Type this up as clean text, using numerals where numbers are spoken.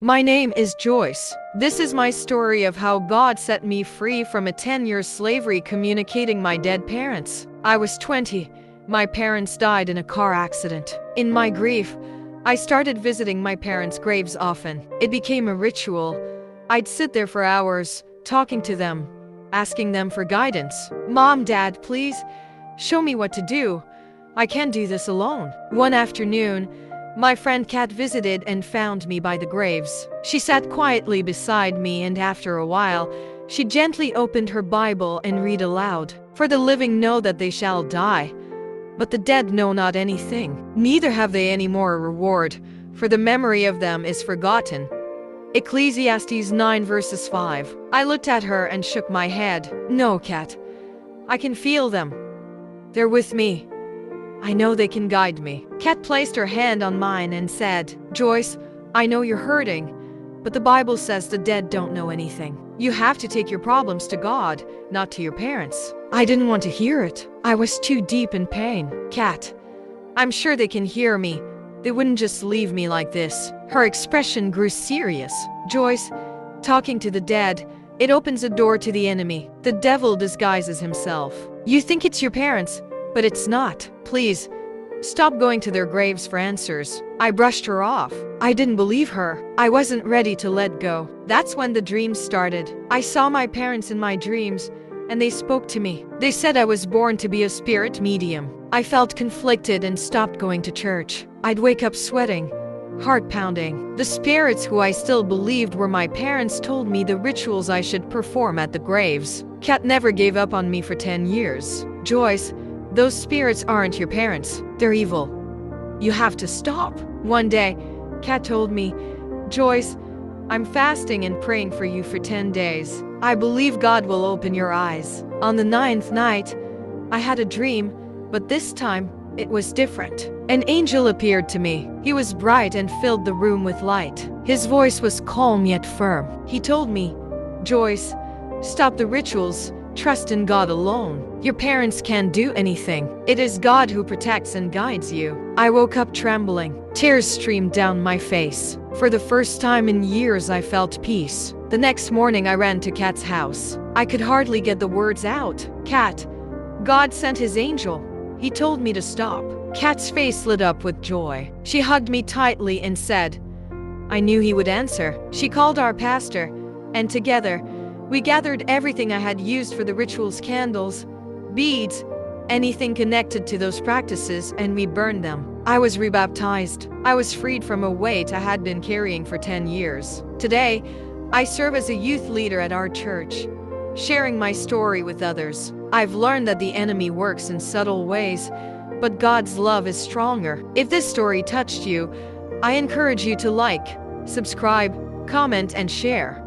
My name is Joyce. This is my story of how God set me free from a 10-year slavery communicating my dead parents. I was 20. My parents died in a car accident. In my grief, I started visiting my parents' graves often. It became a ritual. I'd sit there for hours, talking to them, asking them for guidance. Mom, Dad, please, show me what to do. I can't do this alone. One afternoon, my friend Kat visited and found me by the graves. She sat quietly beside me, and after a while, she gently opened her Bible and read aloud. For the living know that they shall die, but the dead know not anything. Neither have they any more a reward, for the memory of them is forgotten. Ecclesiastes 9 verses 5. I looked at her and shook my head. No, Kat. I can feel them. They're with me. I know they can guide me. Kat placed her hand on mine and said, Joyce, I know you're hurting, but the Bible says the dead don't know anything. You have to take your problems to God, not to your parents. I didn't want to hear it. I was too deep in pain. Kat, I'm sure they can hear me. They wouldn't just leave me like this. Her expression grew serious. Joyce, talking to the dead, it opens a door to the enemy. The devil disguises himself. You think it's your parents, but it's not. Please, stop going to their graves for answers. I brushed her off. I didn't believe her. I wasn't ready to let go. That's when the dreams started. I saw my parents in my dreams, and they spoke to me. They said I was born to be a spirit medium. I felt conflicted and stopped going to church. I'd wake up sweating, heart pounding. The spirits who I still believed were my parents told me the rituals I should perform at the graves. Kat never gave up on me for 10 years. Joyce, those spirits aren't your parents. They're evil. You have to stop. One day, Kat told me, Joyce, I'm fasting and praying for you for 10 days. I believe God will open your eyes. On the 9th night, I had a dream, but this time, it was different. An angel appeared to me. He was bright and filled the room with light. His voice was calm yet firm. He told me, Joyce, stop the rituals. Trust in God alone. Your parents can't do anything. It is God who protects and guides you. I woke up trembling. Tears streamed down my face. For the first time in years, I felt peace. The next morning, I ran to Kat's house. I could hardly get the words out. Kat, God sent his angel. He told me to stop. Kat's face lit up with joy. She hugged me tightly and said, I knew he would answer. She called our pastor, and together, we gathered everything I had used for the rituals, candles, beads, anything connected to those practices, and we burned them. I was rebaptized. I was freed from a weight I had been carrying for 10 years. Today, I serve as a youth leader at our church, sharing my story with others. I've learned that the enemy works in subtle ways, but God's love is stronger. If this story touched you, I encourage you to like, subscribe, comment, and share.